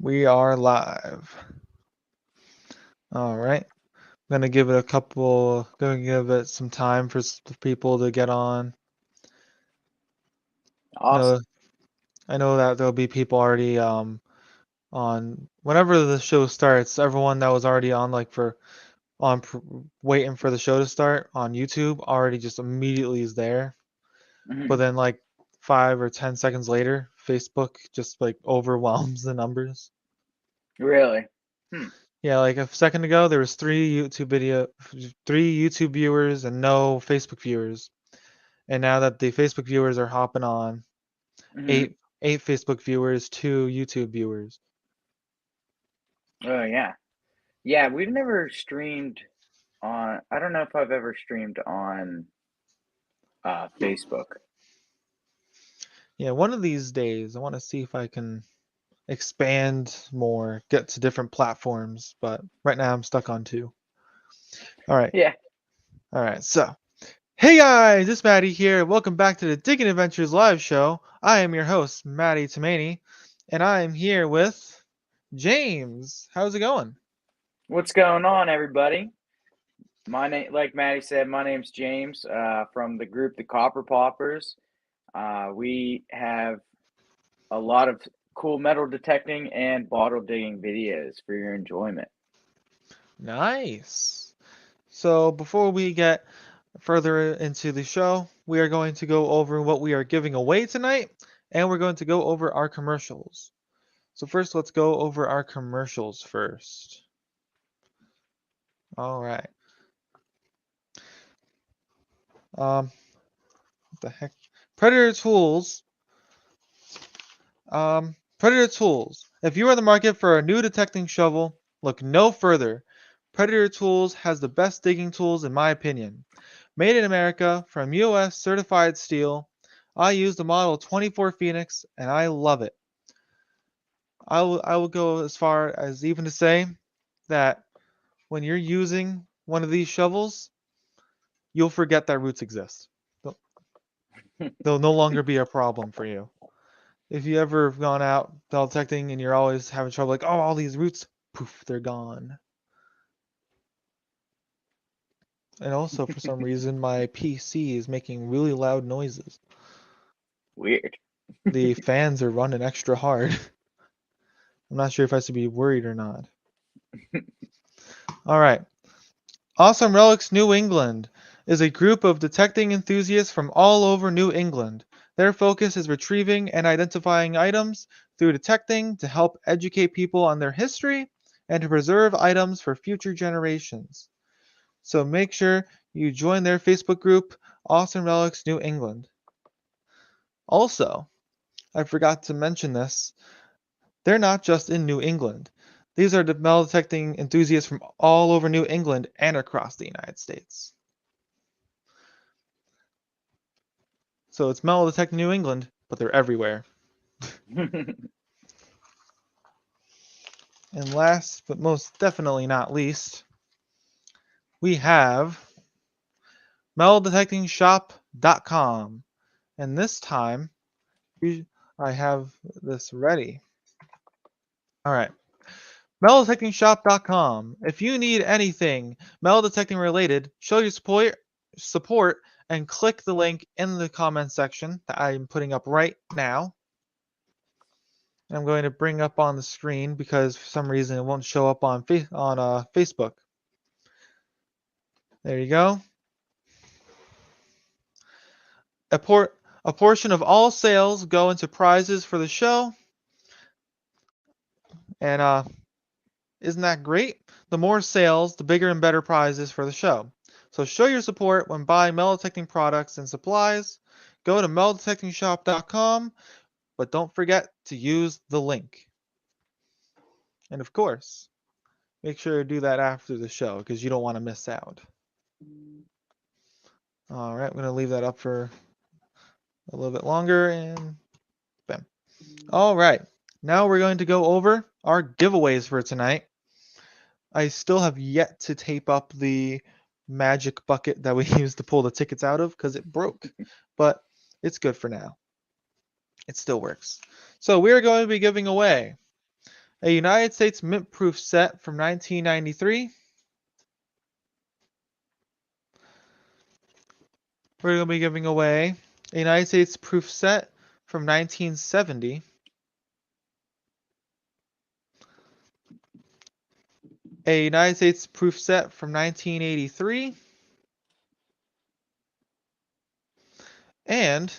We are live. All right. Gonna give it gonna give it some time for people to get on. No, Awesome. I know that there'll be people already on whenever the show starts. Everyone that was already on waiting for the show to start on YouTube already just immediately is there. But Mhm. then 5 or 10 seconds later, Facebook just overwhelms the numbers. Really? Hmm. Yeah, like a second ago, there was three YouTube viewers and no Facebook viewers. And now that the Facebook viewers are hopping on, Hmm. eight Facebook viewers, two YouTube viewers. Oh yeah. Yeah, we've never streamed on. I don't know if I've ever streamed on Facebook. Yeah, one of these days, I want to see if I can expand more, get to different platforms. But right now, I'm stuck on two. All right, Yeah. all right. So, hey guys, it's Maddie here. Welcome back to the Digging Adventures live show. I am your host, Maddie Tomani, and I am here with James. How's it going? What's going on, everybody? My name, like Maddie said, my name's James. From the group the Copper Poppers. We have a lot of cool metal detecting and bottle digging videos for your enjoyment. Nice. So before we get further into the show, we are going to go over what we are giving away tonight, and we're going to go over our commercials. So first, let's go over our commercials first. All right. What the heck? Predator Tools. Predator Tools. If you are in the market for a new detecting shovel, look no further. Predator Tools has the best digging tools in my opinion. Made in America from US certified steel. I use the model 24 Phoenix and I love it. I will go as far as even to say that when you're using one of these shovels, you'll forget that roots exist. They'll, they'll no longer be a problem for you. If you ever have gone out metal detecting and you're always having trouble, like, oh, all these roots, poof, they're gone. And also, for some reason, my PC is making really loud noises. Weird. The fans are running extra hard. I'm not sure if I should be worried or not. All right. Awesome Relics New England is a group of detecting enthusiasts from all over New England. Their focus is retrieving and identifying items through detecting to help educate people on their history and to preserve items for future generations. So make sure you join their Facebook group, Awesome Relics New England. Also, I forgot to mention this, they're not just in New England. These are the metal detecting enthusiasts from all over New England and across the United States. So it's Metal Detecting New England, but they're everywhere. And last but most definitely not least, we have Metaldetectingshop.com. And this time, I have this ready. All right. Metaldetectingshop.com. If you need anything metal detecting related, show your support and click the link in the comment section that I'm putting up right now. I'm going to bring up on the screen because for some reason it won't show up on Facebook. There you go. A, por- a portion of all sales go into prizes for the show, and isn't that great? The more sales, the bigger and better prizes for the show. So show your support when buying metal detecting products and supplies. Go to metaldetectingshop.com, but don't forget to use the link. And of course, make sure to do that after the show because you don't want to miss out. All right, I'm going to leave that up for a little bit longer and bam. All right, now we're going to go over our giveaways for tonight. I still have yet to tape up the magic bucket that we used to pull the tickets out of because it broke, but it's good for now. It still works. So we're going to be giving away A United States mint proof set from 1993. We're going to be giving away a United States proof set from 1970. A United States proof set from 1983. And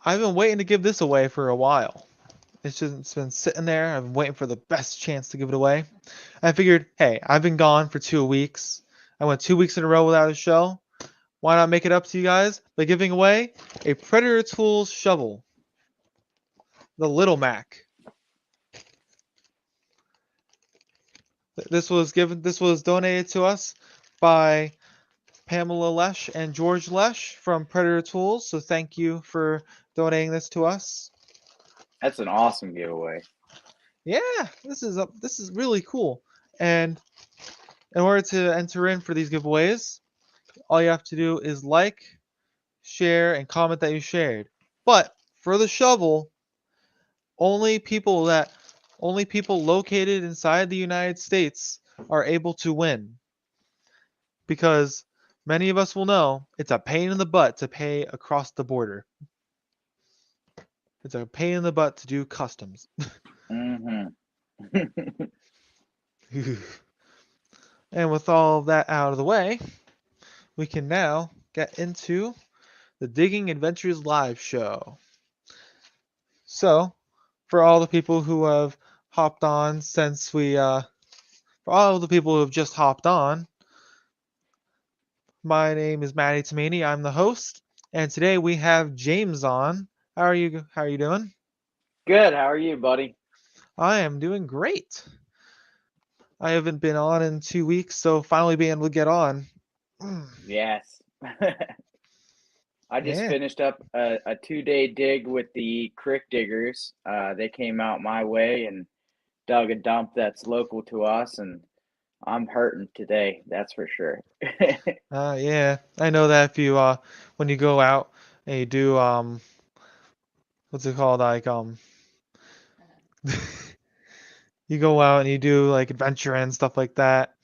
I've been waiting to give this away for a while. It's been sitting there. I've been waiting for the best chance to give it away. I figured, hey, I've been gone for 2 weeks. I went 2 weeks in a row without a show. Why not make it up to you guys by giving away a Predator Tools shovel, the Little Mac. This was donated to us by Pamela Lesh and George Lesh from Predator Tools. So thank you for donating this to us. That's an awesome giveaway. Yeah, this is really cool. And in order to enter in for these giveaways, all you have to do is like, share, and comment that you shared. But for the shovel, only people located inside the United States are able to win. Because many of us will know it's a pain in the butt to pay across the border. It's a pain in the butt to do customs. Mm-hmm. And with all of that out of the way, we can now get into the Digging Adventures live show. So, for all the people who have hopped on for all the people who have just hopped on, my name is Matty Tomini. I'm the host, and today we have James on. How are you doing? Good. How are you, buddy? I am doing great. I haven't been on in 2 weeks, so finally being able to get on. Yes. I just Yeah. finished up a 2-day dig with the Crick Diggers. They came out my way and dug a dump that's local to us, and I'm hurting today, that's for sure. Yeah. I know that if you when you go out and you do what's it called, like you go out and you do like adventure and stuff like that,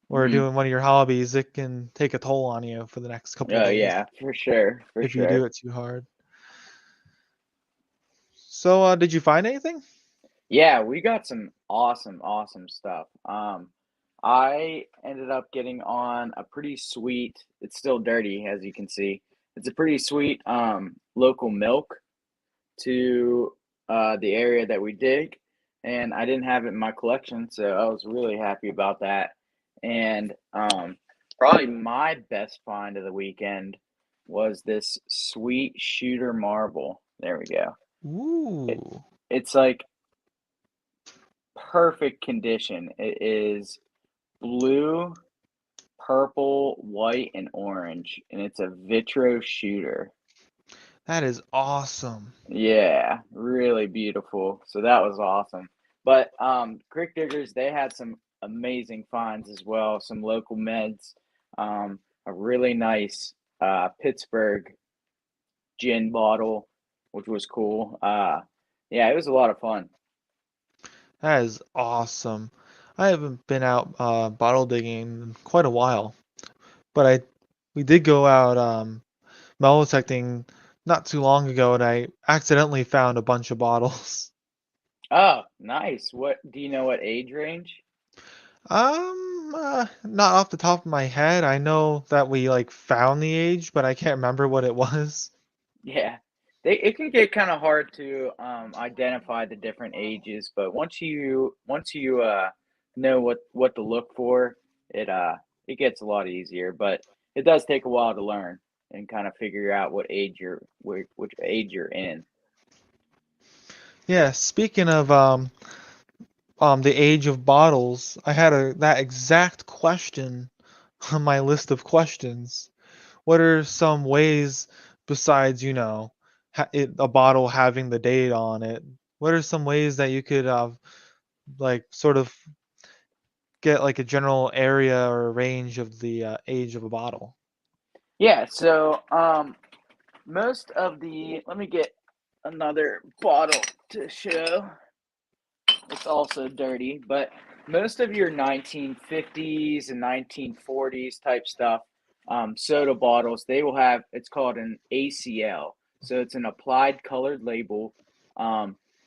or Mhm. doing one of your hobbies, it can take a toll on you for the next couple of Oh days yeah, for sure, for if you do sure. it too hard. So, did you find anything? Yeah, we got some awesome stuff. I ended up getting on a pretty sweet, it's still dirty as you can see. It's a pretty sweet local milk to the area that we dig, and I didn't have it in my collection, so I was really happy about that. And probably my best find of the weekend was this sweet shooter marble. There we go. It, Ooh, it's like perfect condition. It is blue, purple, white, and orange, and it's a vitro shooter. that is awesome. Yeah, really beautiful. So that was awesome. But Creek Diggers, they had some amazing finds as well, some local meds, a really nice Pittsburgh gin bottle, which was cool. Yeah, it was a lot of fun. That is awesome. I haven't been out bottle digging in quite a while, but we did go out metal detecting not too long ago, and I accidentally found a bunch of bottles. Oh, nice. What do you know what age range? Not off the top of my head. I know that we like found the age, but I can't remember what it was. Yeah. It can get kind of hard to identify the different ages, but once you know what to look for, it gets a lot easier, but it does take a while to learn and kind of figure out which age you're in. Yeah, speaking of the age of bottles, I had that exact question on my list of questions. What are some ways besides, a bottle having the date on it? What are some ways that you could like sort of get like a general area or a range of the age of a bottle? Yeah, so most of the let me get another bottle to show. It's also dirty, but most of your 1950s and 1940s type stuff, soda bottles, they will have, it's called an ACL. So it's an applied colored label.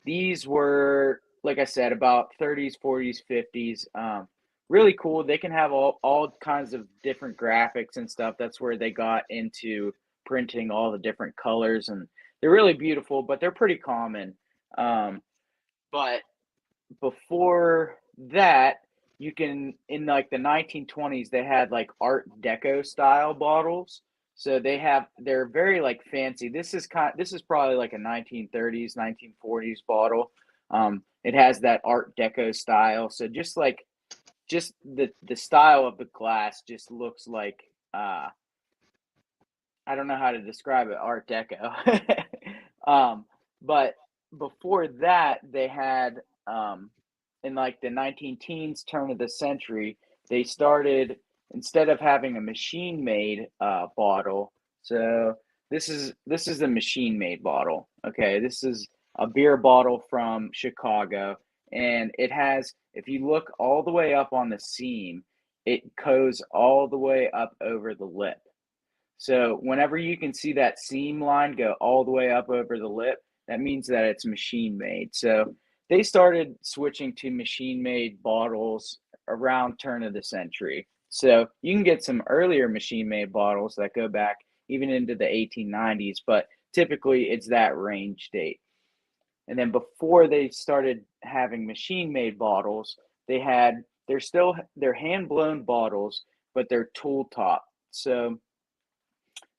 These were, like I said, about 30s, 40s, 50s. Really cool. They can have all kinds of different graphics and stuff. That's where they got into printing all the different colors, and they're really beautiful, but they're pretty common. But before that, you can, in like the 1920s, they had like Art Deco style bottles. So they're very like fancy. This is probably like a 1930s, 1940s bottle. It has that Art Deco style. So just the style of the glass just looks like, I don't know how to describe it, Art Deco. But before that, they had, in like the 19 teens, turn of the century, they started, instead of having a machine made bottle. So this is the machine made bottle. Okay, this is a beer bottle from Chicago, and it has, if you look all the way up on the seam, it goes all the way up over the lip. So whenever you can see that seam line go all the way up over the lip, that means that it's machine made. So they started switching to machine made bottles around turn of the century. So you can get some earlier machine made bottles that go back even into the 1890s, but typically it's that range date. And then before they started having machine made bottles, they're hand blown bottles, but they're tool top. So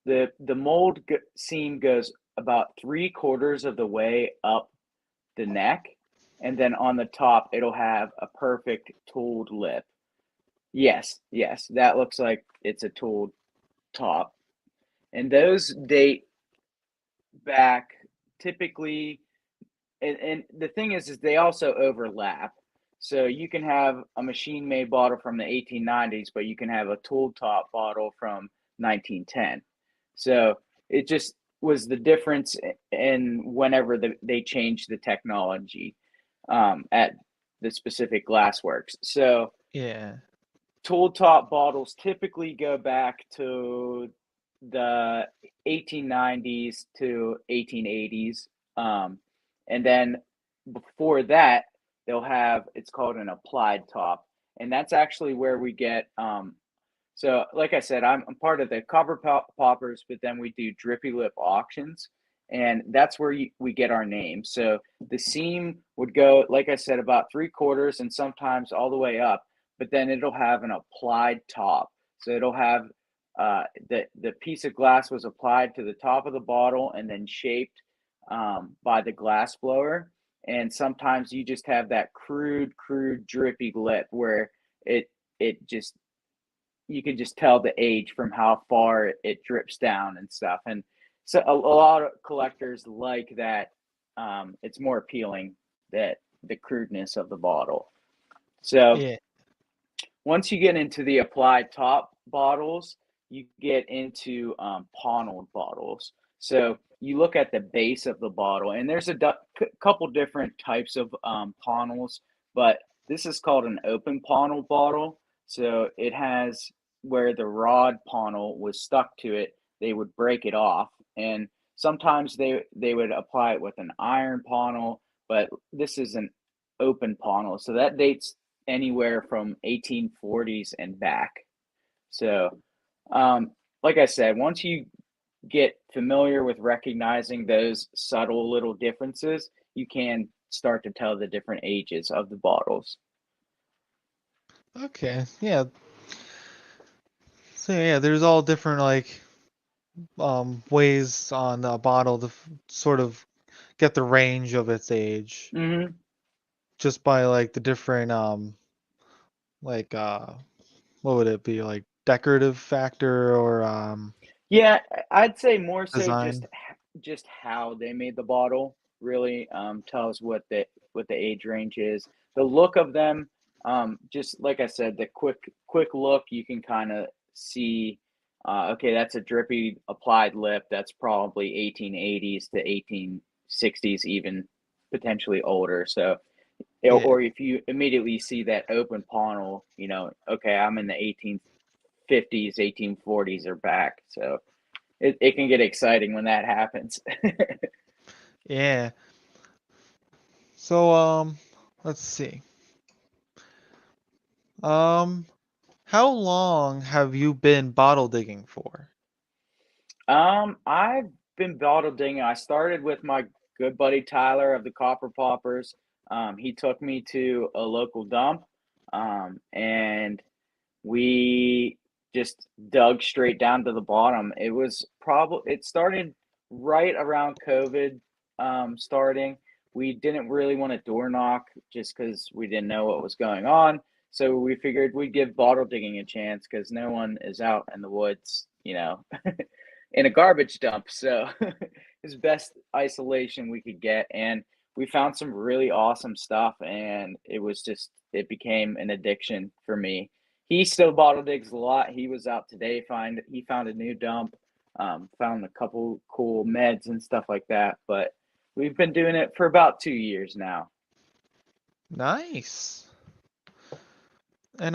the mold seam goes about 3/4 of the way up the neck, and then on the top it'll have a perfect tooled lip. Yes, yes, that looks like it's a tooled top. And those date back typically, and the thing is they also overlap. So you can have a machine made bottle from the 1890s, but you can have a tooled top bottle from 1910. So it just was the difference in whenever they changed the technology, at the specific glassworks. So Yeah. tooled top bottles typically go back to the 1890s to 1880s. And then before that, they'll have, it's called an applied top. And that's actually where we get, so like I said, I'm part of the copper poppers, but then we do drippy lip auctions. And that's where we get our name. So the seam would go, like I said, about 3/4 and sometimes all the way up, but then it'll have an applied top. So it'll have, the piece of glass was applied to the top of the bottle and then shaped, by the glass blower. And sometimes you just have that crude drippy lip where it just, you can just tell the age from how far it drips down and stuff. And so a lot of collectors like that. It's more appealing, that the crudeness of the bottle. So Yeah. once you get into the applied top bottles, you get into, Ponnold bottles. So you look at the base of the bottle, and there's a couple different types of, Ponnells, but this is called an open Ponnell bottle. So it has, where the rod Ponnell was stuck to it, they would break it off, and sometimes they would apply it with an iron Ponnell, but this is an open Ponnell, so that dates anywhere from 1840s and back. So, like I said, once you get familiar with recognizing those subtle little differences, you can start to tell the different ages of the bottles. Okay. Yeah. So yeah, there's all different like ways on a bottle to sort of get the range of its age Hmm. just by like the different like what would it be, like decorative factor or Yeah, I'd say more so design. just how they made the bottle really, tells what the age range is. The look of them, just like I said, the quick look, you can kind of see, okay, that's a drippy applied lip. That's probably 1880s to 1860s, even potentially older. So, Yeah. or if you immediately see that open panel, okay, I'm in the 1850s, 1840s are back. So it can get exciting when that happens. Yeah. So let's see. Um how long have you been bottle digging for? I've been bottle digging. I started with my good buddy Tyler of the Copper Poppers. He took me to a local dump, and we just dug straight down to the bottom. It started right around COVID starting. We didn't really want to door knock just because we didn't know what was going on. So we figured we'd give bottle digging a chance because no one is out in the woods, in a garbage dump. So it's best isolation we could get. And we found some really awesome stuff. And it became an addiction for me. He still bottle digs a lot. He was out today. He found a new dump, found a couple cool meds and stuff like that. But we've been doing it for about 2 years now. Nice. And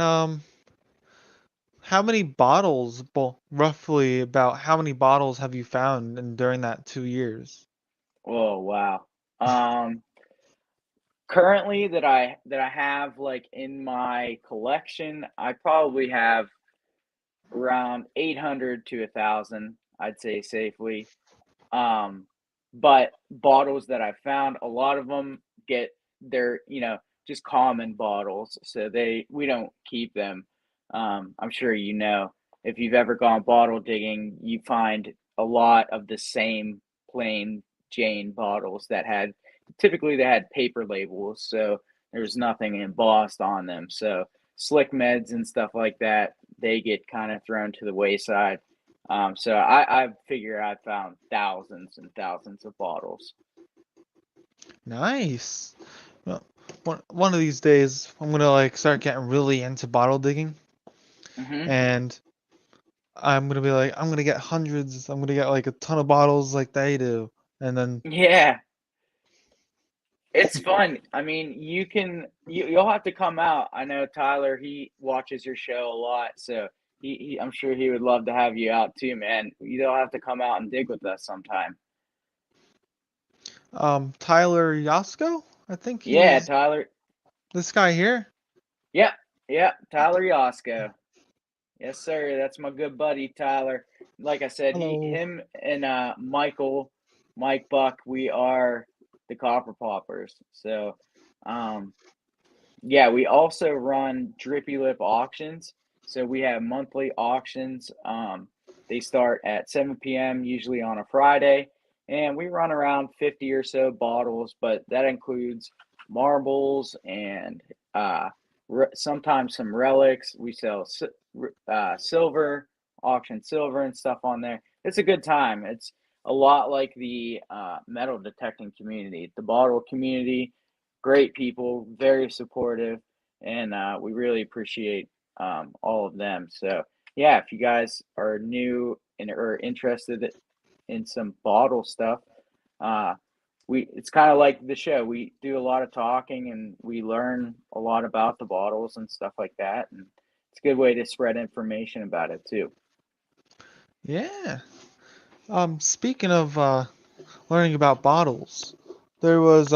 how many bottles, well, roughly about how many bottles have you found during that 2 years? Oh wow. Um, Currently that I have like in my collection, I probably have around 800 to 1,000, I'd say safely. Um, but bottles that I found, a lot of them they're, just common bottles. So we don't keep them. I'm sure if you've ever gone bottle digging, you find a lot of the same plain Jane bottles typically they had paper labels. So there's nothing embossed on them. So slick meds and stuff like that, they get kind of thrown to the wayside. So I figure I found thousands and thousands of bottles. Nice. Well, one of these days, I'm gonna like start getting really into bottle digging, Hmm. and I'm gonna be like, I'm gonna get hundreds. I'm gonna get like a ton of bottles like they do, and then Yeah, it's fun. I mean, you'll have to come out. I know Tyler, he watches your show a lot, so I'm sure he would love to have you out too, man. You'll have to come out and dig with us sometime. Tyler Yasko, I think Yeah, he's Tyler. this guy here. Yep, yep, Tyler Yosko. Yes, sir. That's my good buddy Tyler. Like I said, Hello. him and Mike Buck, we are the Copper Poppers. So, um, yeah, we also run Drippy Lip auctions. So we have monthly auctions. They start at 7 p.m. usually on a Friday, and we run around 50 or so bottles, but that includes marbles and sometimes some relics. We sell silver, auction silver and stuff on there. It's a good time. It's a lot like the metal detecting community, the bottle community. Great people, very supportive, and we really appreciate all of them. So yeah, if you guys are new and or interested in some bottle stuff, uh, it's kind of like the show. We do a lot of talking and we learn a lot about the bottles and stuff like that, and it's a good way to spread information about it too. Yeah. Speaking of learning about bottles, there was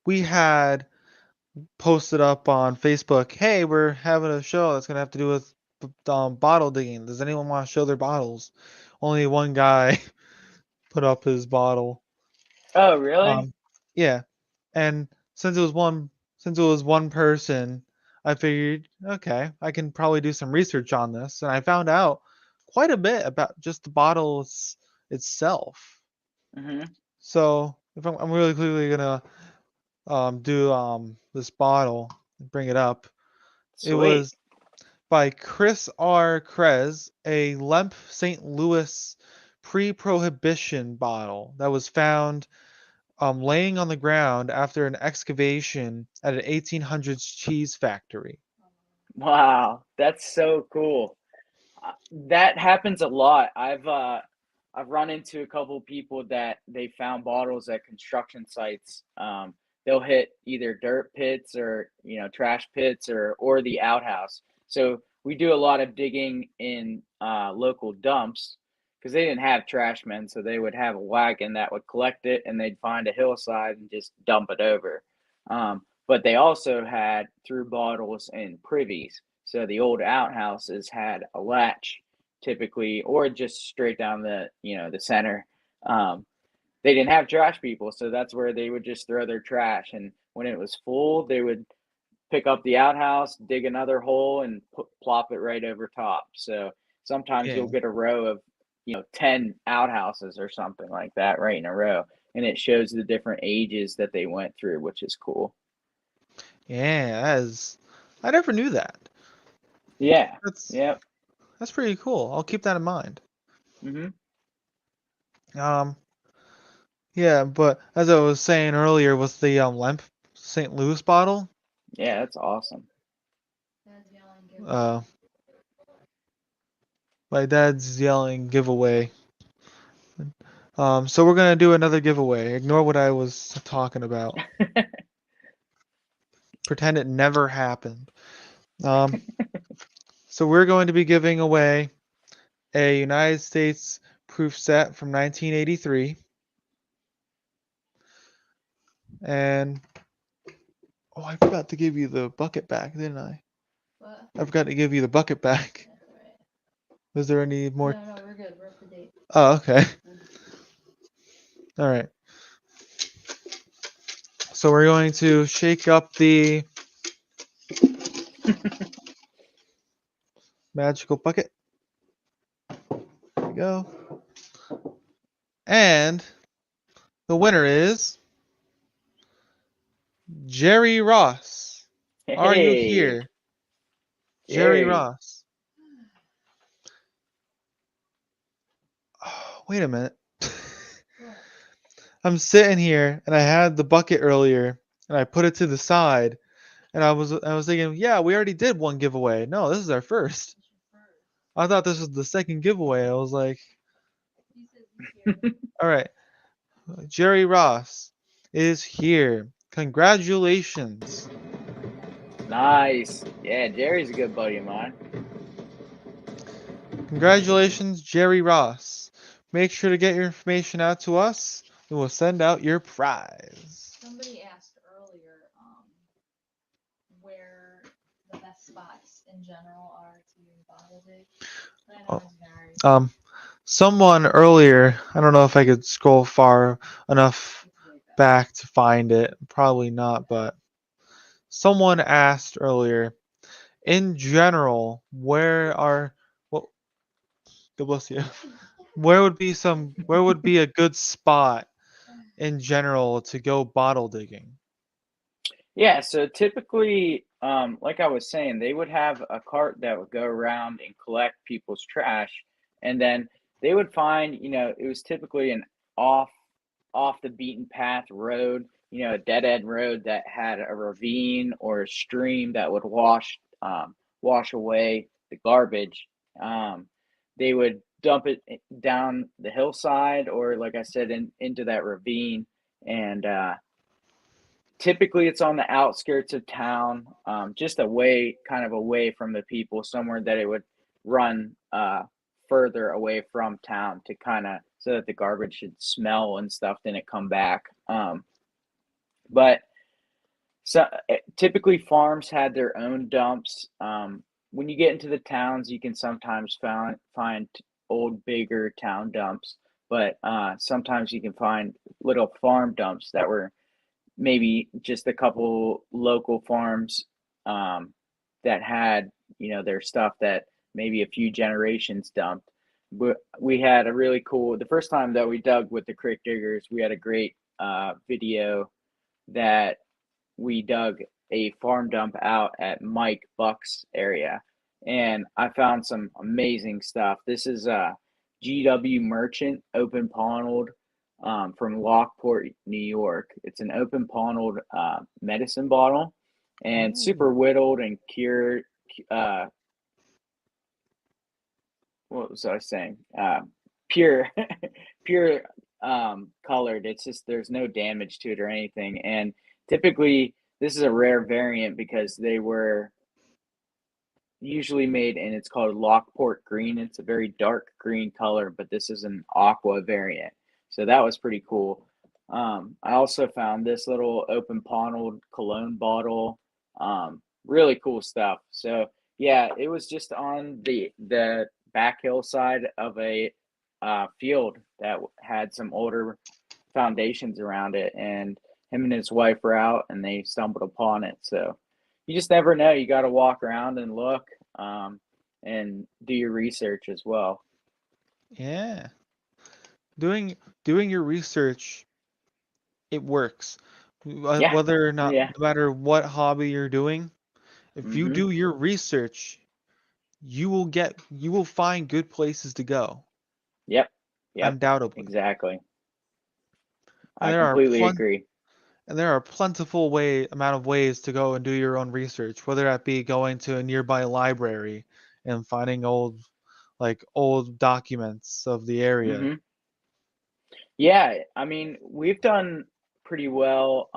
we had posted up on Facebook, hey, we're having a show that's gonna have to do with bottle digging. Does anyone want to show their bottles? Only one guy put up his bottle. Oh, really? Um, yeah, and since it was one person, I figured, okay, I can probably do some research on this, and I found out quite a bit about just the itself. Mm-hmm. So if I'm really clearly gonna do this bottle, bring it up. It Sweet. was by Chris R. Krez, a Lemp St. Louis pre-prohibition bottle that was found laying on the ground after an excavation at an 1800s cheese factory. Wow, that's so cool. That happens a lot. I've run into a couple of people that they found bottles at construction sites. They'll hit either dirt pits or trash pits or the outhouse. So we do a lot of digging in local dumps because they didn't have trash men, so they would have a wagon that would collect it and they'd find a hillside and just dump it over. But they also had through bottles and privies. So the old outhouses had a latch typically, or just straight down the center. They didn't have trash people, so that's where they would just throw their trash. And when it was full, they would pick up the outhouse, dig another hole, and plop it right over top. So sometimes Yeah. you'll get a row of 10 outhouses or something like that right in a row, and it shows the different ages that they went through, which is cool. Yeah, I never knew that. Yeah. That's Yep. that's pretty cool. I'll keep that in mind. Mhm. Yeah, but as I was saying earlier with the Lemp St. Louis bottle, Yeah, that's awesome. uh, my dad's yelling giveaway. So we're gonna do another giveaway. Ignore what I was talking about. Pretend it never happened. Um, so we're going to be giving away a United States proof set from 1983. And oh, I forgot to give you the bucket back, didn't I? What? I forgot to give you the bucket back. That's all right. Was there any more? No, we're good. We're up to date. Oh, okay. All right. So we're going to shake up the magical bucket. There we go. And the winner is Jerry Ross. Are you Hey, here? Jerry Jerry. Ross. Oh, wait a minute. What? I'm sitting here and I had the bucket earlier and I put it to the side and I was thinking, yeah, we already did one giveaway. No, this is our first. What's your first? I thought this was the second giveaway. I was like, He says he's here. all right. Jerry Ross is here. Congratulations. Nice. Yeah, Jerry's a good buddy of mine. Congratulations, Jerry Ross. Make sure to get your information out to us. We will send out your prize. Somebody asked earlier where the best spots in general are to bottle dig. I know it's very Someone earlier, I don't know if I could scroll far enough it's way better. back to find it. Probably not, but someone asked earlier, in general, well, God bless you. Where would be a good spot in general to go bottle digging? Yeah, so typically, like I was saying, they would have a cart that would go around and collect people's trash, and then they would find, it was typically an off off the beaten path road, a dead end road that had a ravine or a stream that would wash away the garbage. They would dump it down the hillside or, like I said, into that ravine, and typically it's on the outskirts of town, just kind of away from the people, somewhere that it would run further away from town to kind of so that the garbage should smell and stuff, then it come back. But so typically farms had their own dumps. When you get into the towns, you can sometimes find old, bigger town dumps, but sometimes you can find little farm dumps that were maybe just a couple local farms that had their stuff that maybe a few generations dumped. But we had a really cool the first time that we dug with the creek diggers, we had a great video that we dug a farm dump out at Mike Buck's area, and I found some amazing stuff. This is GW Merchant open paneled from Lockport, New York. It's an open paneled medicine bottle and super whittled and cured. Uh, what was I saying? pure, pure colored. It's just there's no damage to it or anything. And typically, this is a rare variant because they were usually made, and it's called Lockport green. It's a very dark green color, but this is an aqua variant. So that was pretty cool. I also found this little open bottled cologne bottle. Really cool stuff. So yeah, it was just on the back hillside of a field that had some older foundations around it, and him and his wife were out, and they stumbled upon it. So you just never know. You got to walk around and look, and do your research as well. Yeah. Doing your research, it works. Yeah, Whether or not, yeah. no matter what hobby you're doing, if you Mm-hmm. do your research, you will find good places to go, Yep. Yep. undoubtedly. Exactly. And I there are completely agree. plentiful amount of ways to go and do your own research, whether that be going to a nearby library and finding old documents of the area. Mm-hmm. Yeah, I mean, we've done pretty well,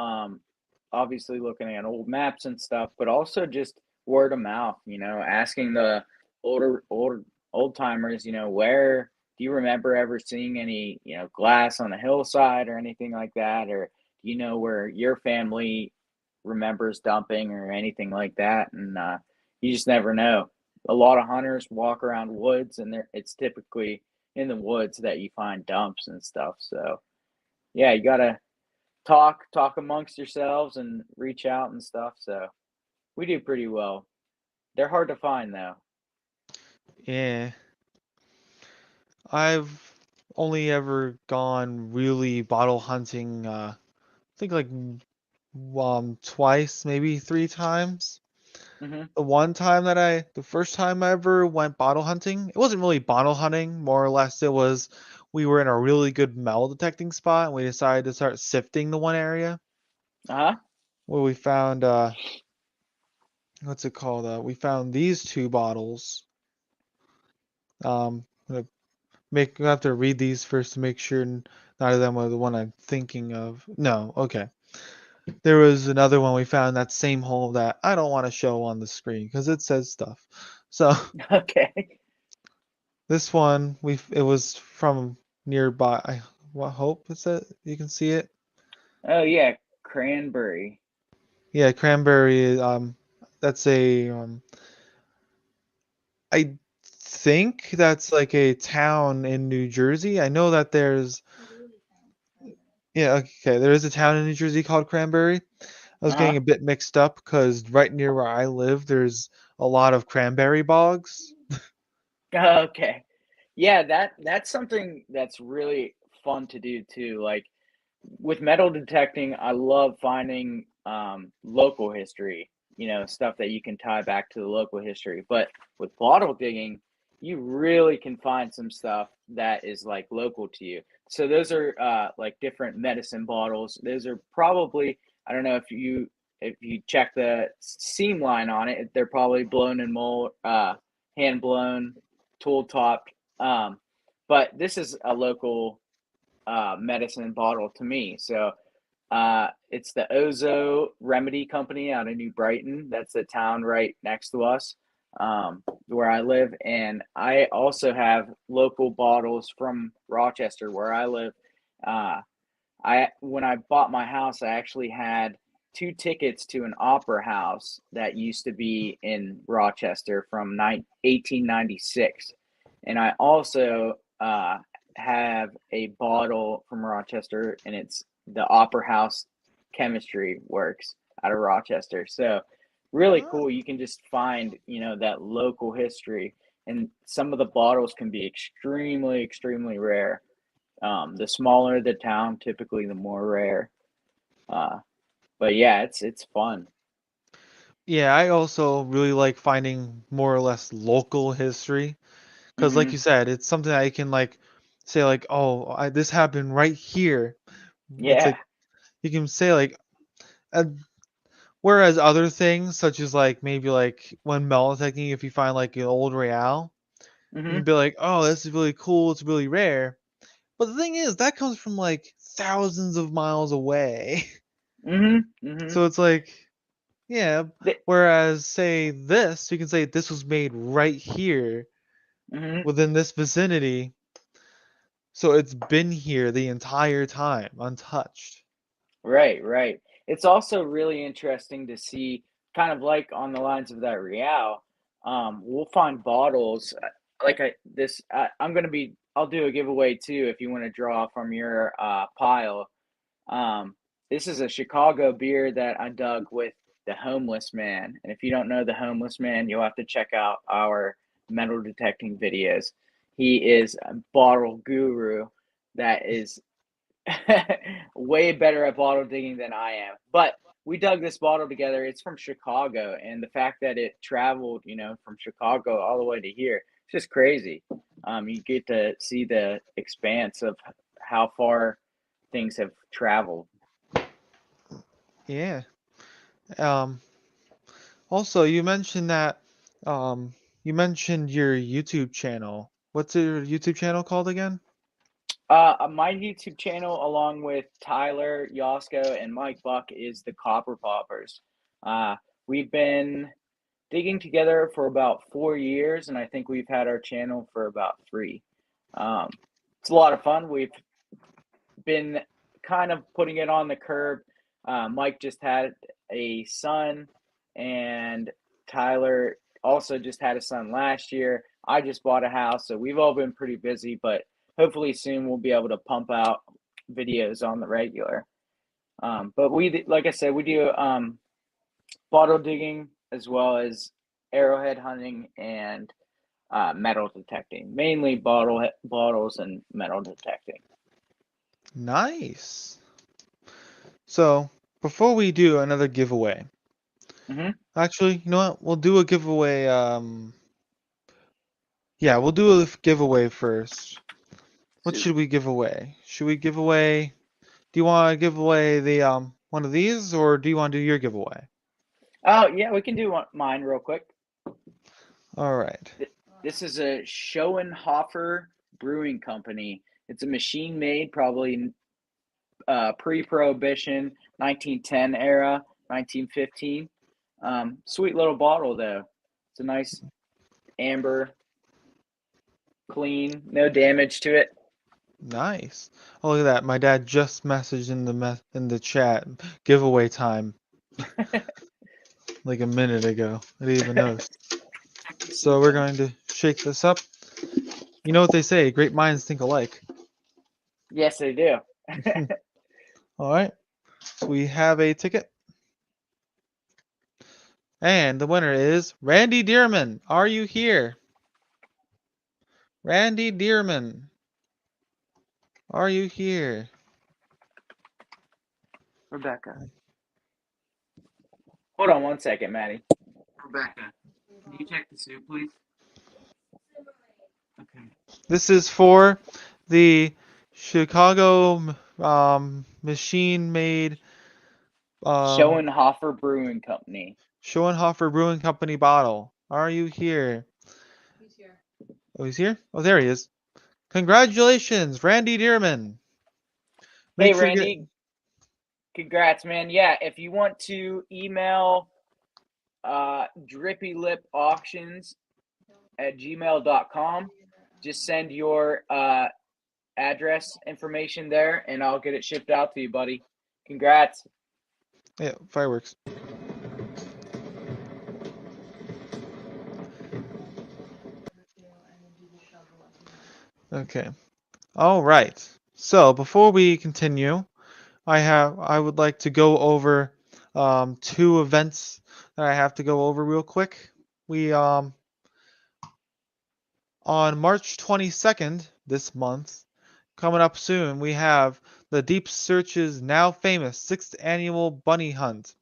obviously looking at old maps and stuff, but also just word of mouth, asking the old timers, where do you remember ever seeing any, glass on a hillside or anything like that? Or do you know where your family remembers dumping or anything like that? And you just never know. A lot of hunters walk around woods, and it's typically in the woods that you find dumps and stuff. So yeah, you gotta talk amongst yourselves and reach out and stuff. So we do pretty well. They're hard to find though. Yeah. I've only ever gone really bottle hunting, I think twice, maybe three times. Hmm. The first time I ever went bottle hunting, it wasn't really bottle hunting, more or less we were in a really good metal detecting spot and we decided to start sifting the one area Uh-huh. where we found, what's it called? We found these two bottles. I have to read these first to make sure none of them are the one I'm thinking of. No, okay. There was another one we found in that same hole that I don't want to show on the screen because it says stuff. So Okay. this one it was from nearby. I hope it's that you can see it. Oh yeah, cranberry. Yeah, Cranberry. That's I think that's like a town in New Jersey. I know that there's yeah, okay, there is a town in New Jersey called Cranberry. I was Uh-huh. getting a bit mixed up because right near where I live, there's a lot of cranberry bogs. Okay. Yeah, that's something that's really fun to do too. Like with metal detecting, I love finding local history, stuff that you can tie back to the local history. But with bottle digging, you really can find some stuff that is like local to you. So those are like different medicine bottles. Those are probably, I don't know if you check the seam line on it, they're probably blown and mold, hand blown, tool topped. But this is a local medicine bottle to me. So it's the Ozo Remedy Company out of New Brighton. That's the town right next to us, where I live. And I also have local bottles from Rochester, where I live. Uh, when I bought my house, I actually had two tickets to an opera house that used to be in Rochester from 1896, and I also have a bottle from Rochester, and it's the Opera House Chemistry Works out of Rochester. So really Ah, cool. You can just find that local history, and some of the bottles can be extremely, extremely rare. The smaller the town, typically the more rare. Uh, but yeah, it's fun. yeah, I also really like finding more or less local history because, like you Hmm. said, it's something I can say oh, this happened right here. It's Yeah. like you can say uh, whereas other things such as maybe when metal detecting, if you find like an old real, You Mhm. can be like, oh, this is really cool. It's really rare. But the thing is, that comes from like thousands of miles away. Mhm. Mhm. So it's like, yeah. Th- Whereas, say this, you can say this was made right here Mhm. within this vicinity. So it's been here the entire time, untouched. Right, right. It's also really interesting to see, kind of like on the lines of that Real. We'll find bottles like I'm gonna be. I'll do a giveaway too if you want to draw from your pile. Um, this is a Chicago beer that I dug with the Homeless Man, and if you don't know the Homeless Man, you'll have to check out our metal detecting videos. He is a bottle guru that is way better at bottle digging than I am. But we dug this bottle together. It's from Chicago, and the fact that it traveled, from Chicago all the way to here, it's just crazy. You get to see the expanse of how far things have traveled. Yeah. Um, Also, you mentioned that you mentioned your YouTube channel. What's your YouTube channel called again? My YouTube channel, along with Tyler, Yosko, and Mike Buck, is the Copper Poppers. We've been digging together for about 4 years, and I think we've had our channel for about 3. It's a lot of fun. We've been kind of putting it on the curb. Mike just had a son, and Tyler also just had a son last year. I just bought a house, so we've all been pretty busy, but hopefully soon we'll be able to pump out videos on the regular. But like I said, we do bottle digging as well as arrowhead hunting and metal detecting, mainly bottles and metal detecting. Nice. So, before we do another giveaway, Mm-hmm. actually, you know what? We'll do a giveaway. Yeah, we'll do a giveaway first. What should we give away? Should we give away? Do you want to give away the one of these, or do you want to do your giveaway? Oh, yeah, we can do mine real quick. All right. This is a Schoenhofer Brewing Company. It's a machine made, probably pre-prohibition, 1910 era, 1915. Sweet little bottle though. It's a nice amber, clean, no damage to it. Nice. Oh, look at that. My dad just messaged in the chat giveaway time like a minute ago. I didn't even notice. So we're going to shake this up. You know what they say, great minds think alike. Yes, they do. All right. So we have a ticket. And the winner is Randy Dearman. Are you here? Randy Dearman. Are you here? Rebecca. Hold on one second, Maddie. Rebecca, can you check the soup, please? Okay. This is for the Chicago machine made Schoenhofer Brewing Company. Schoenhofer Brewing Company bottle. Are you here? He's here. Oh, he's here? Oh, there he is. Congratulations, Randy Dearman. Hey, Make sure you get. Randy. Congrats, man. Yeah, if you want to email drippylipauctions@gmail.com, just send your address information there and I'll get it shipped out to you, buddy. Congrats. Yeah, fireworks. Okay. All right. So before we continue, I would like to go over 2 events that I have to go over real quick. We on March 22nd this month, coming up soon, we have the Deep Search's now famous 6th annual bunny hunt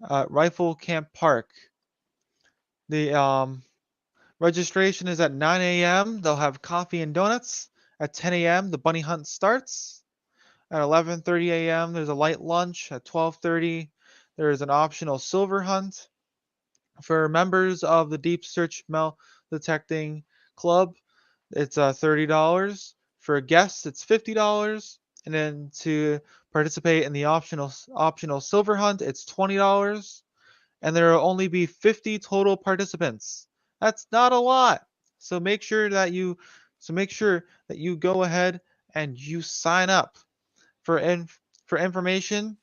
at Rifle Camp Park. The registration is at 9 a.m. They'll have coffee and donuts. At 10 a.m. the bunny hunt starts. At 11:30 a.m. there's a light lunch. At 12:30 there is an optional silver hunt. For members of the Deep Search Detecting club, it's $30. For guests, it's $50. And then to participate in the optional silver hunt, it's $20. And there will only be 50 total participants. That's not a lot. So make sure that you go ahead and you sign up. For information,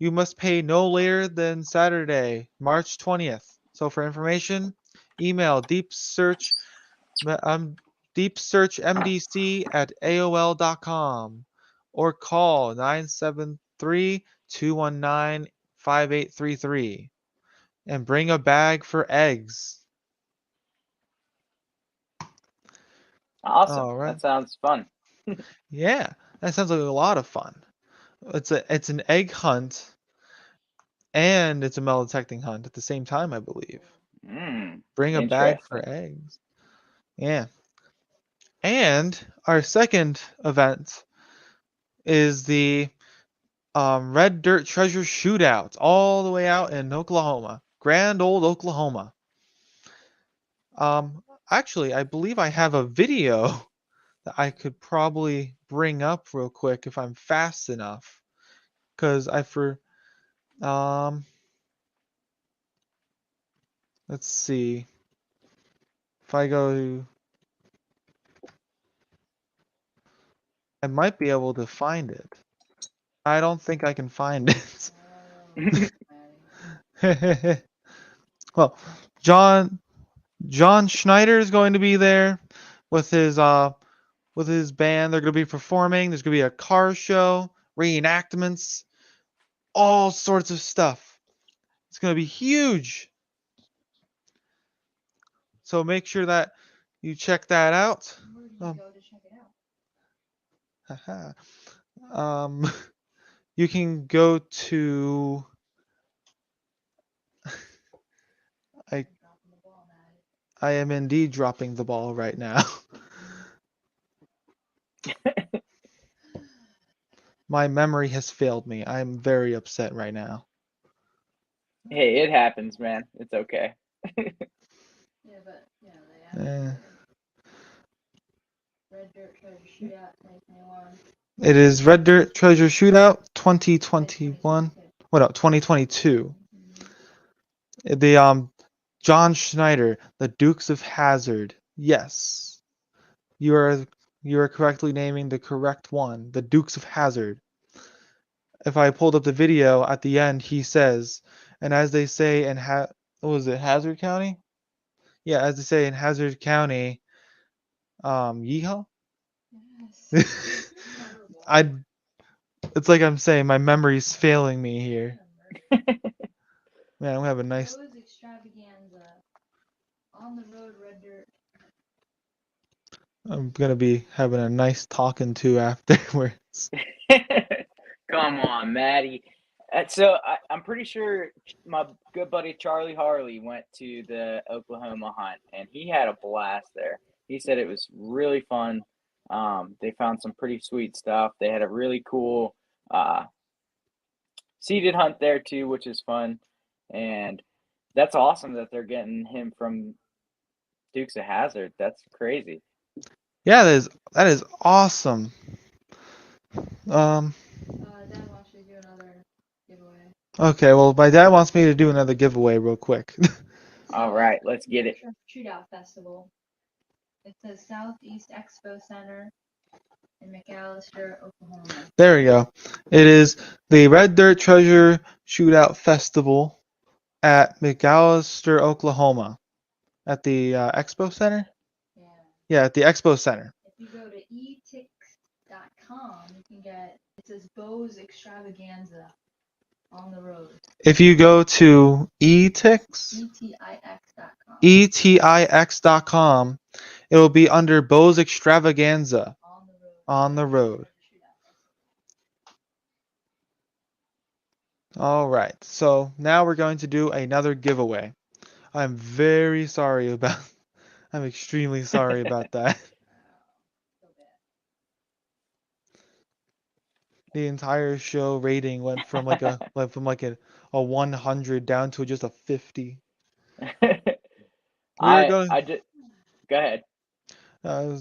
you must pay no later than Saturday, March 20th. So for information, email deepsearchmdc@aol.com or call 973-219-5833 and bring a bag for eggs. Awesome. All right. That sounds fun. Yeah, that sounds like a lot of fun. It's an egg hunt and it's a metal detecting hunt at the same time, I believe. Bring a bag for Interesting. eggs. Yeah. And our second event is the Red Dirt Treasure Shootout, all the way out in Oklahoma, grand old Oklahoma. Actually, I believe I have a video that I could probably bring up real quick if I'm fast enough, because let's see if I go. I might be able to find it. I don't think I can find it. Well, John Schneider is going to be there with his band. They're going to be performing. There's going to be a car show, reenactments, all sorts of stuff. It's going to be huge. So make sure that you check that out. Where do you go to check it out? You can go to Dropping the ball, Maddie. I am indeed dropping the ball right now. My memory has failed me. I'm very upset right now. Hey, it happens, man. It's okay. Yeah, but they have Red Dirt Treasure Shootout 2021. It is Red Dirt Treasure Shootout 2021. What up? 2022. The John Schneider, the Dukes of Hazzard. Yes, you are correctly naming the correct one, the Dukes of Hazzard. If I pulled up the video at the end, he says, and as they say in what was it, Hazard County? Yeah, as they say in Hazard County, yeehaw. Yes. It's like I'm saying my memory's failing me here. Man, we have a nice. Rose Extravaganza. On the road, Red Dirt. I'm gonna be having a nice talking to afterwards. Come on, Maddie. So I'm pretty sure my good buddy Charlie Harley went to the Oklahoma hunt, and he had a blast there. He said it was really fun. They found some pretty sweet stuff. They had a really cool seated hunt there too, which is fun. And that's awesome that they're getting him from Dukes of Hazzard. That's crazy. Yeah, that is awesome. Dad wants you to do another giveaway. Okay, well, my dad wants me to do another giveaway real quick. All right, let's get it. Shootout Festival. It's the Southeast Expo Center in McAllister, Oklahoma. There we go. It is the Red Dirt Treasure Shootout Festival at McAllister, Oklahoma, at the Expo Center. Yeah, at the Expo Center. If you go to etix.com, you can get, it says Bo's Extravaganza on the road. If you go to etix.com, it will be under Bo's Extravaganza on the road. All right, so now we're going to do another giveaway. I'm extremely sorry about that. The entire show rating went from like a 100 down to just a 50. We're I going. I did. Go ahead. Uh,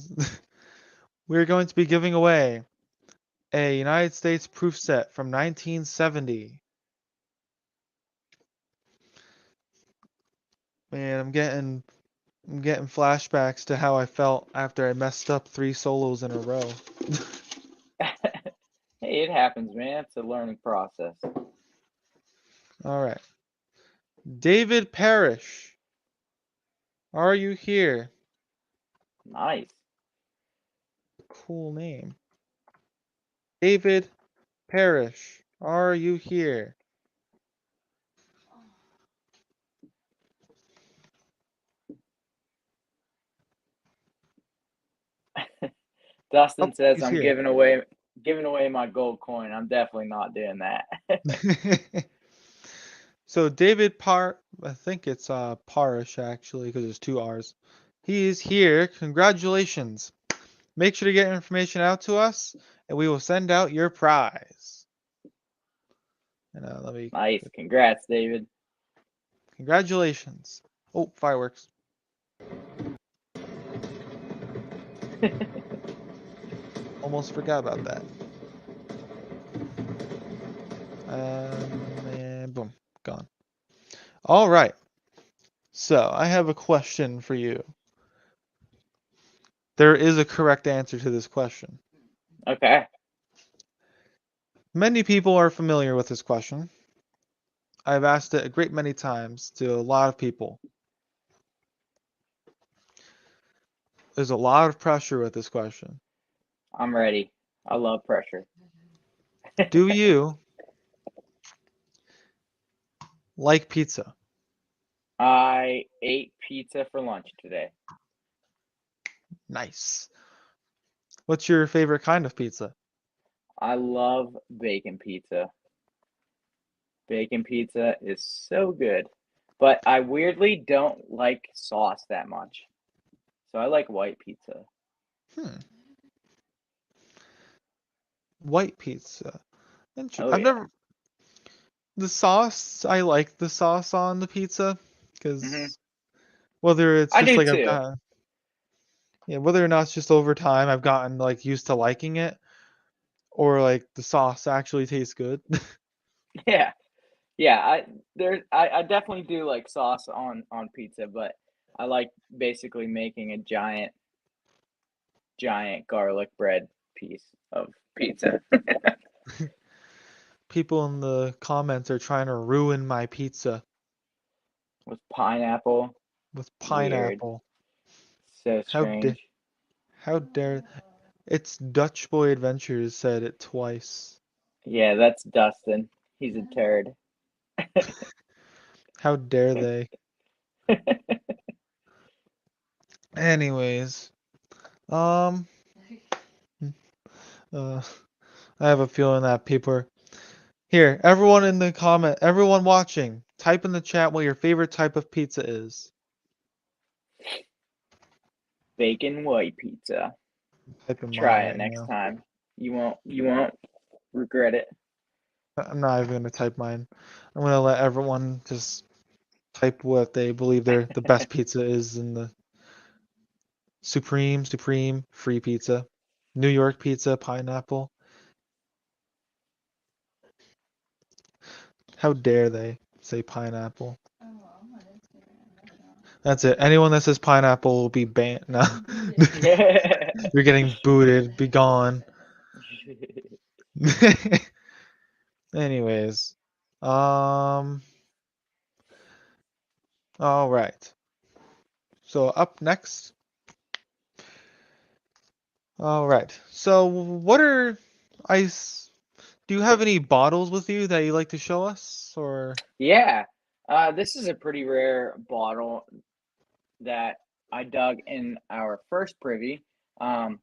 we're going to be giving away a United States proof set from 1970. Man, I'm getting flashbacks to how I felt after I messed up 3 solos in a row. Hey, it happens, man. It's a learning process. All right. David Parrish, are you here? Nice. Cool name. David Parrish, are you here? Dustin Oh, says he's I'm here. giving away my gold coin. I'm definitely not doing that. So I think it's Parish actually, because there's 2 R's. He is here. Congratulations. Make sure to get information out to us, and we will send out your prize. And let me. Nice. Congrats, David. Congratulations. Oh, fireworks. Almost forgot about that. And boom, gone. All right. So I have a question for you. There is a correct answer to this question. Okay. Many people are familiar with this question. I've asked it a great many times to a lot of people. There's a lot of pressure with this question. I'm ready. I love pressure. Do you like pizza? I ate pizza for lunch today. Nice. What's your favorite kind of pizza? I love bacon pizza. Bacon pizza is so good. But I weirdly don't like sauce that much. So I like white pizza. Hmm. White pizza. Oh I've yeah. never. The sauce, I like the sauce on the pizza Hmm. because whether it's I just do like too. yeah, whether or not it's just over time I've gotten like used to liking it, or like the sauce actually tastes good. Yeah. Yeah, I definitely do like sauce on pizza, but I like basically making a giant garlic bread piece of pizza. People in the comments are trying to ruin my pizza With pineapple. with Weird. pineapple. So How dare strange. how dare it's Dutch Boy Adventures said it twice. Yeah, that's Dustin. He's a turd. How dare they? Anyways, um uh I have a feeling that people are here. Everyone in the comment, everyone watching, type in the chat what your favorite type of pizza is. Bacon white pizza. Type in mine Try it right next now. time. You won't regret it. I'm not even gonna type mine. I'm gonna let everyone just type what they believe the best pizza is in the Supreme, free pizza, New York pizza, pineapple. How dare they say pineapple? Oh, I'm on Instagram right now. That's it. Anyone that says pineapple will be banned. No, Booted. you're getting booted. Be gone. Anyways, um, all right. So up next. All right. So what are ice? Do you have any bottles with you that you like to show us, or? Yeah. This is a pretty rare bottle that I dug in our first privy. Um,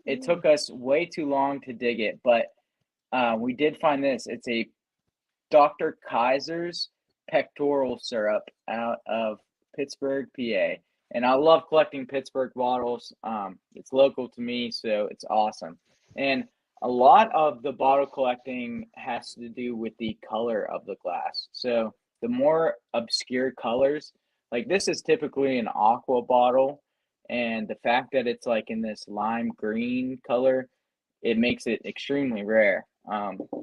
it took us way too long to dig it, but we did find this. It's a Dr. Kaiser's pectoral syrup out of Pittsburgh, PA. And I love collecting Pittsburgh bottles. It's local to me, so it's awesome. And a lot of the bottle collecting has to do with the color of the glass. So the more obscure colors, Like this is typically an aqua bottle, and the fact that it's like in this lime green color, it makes it extremely rare.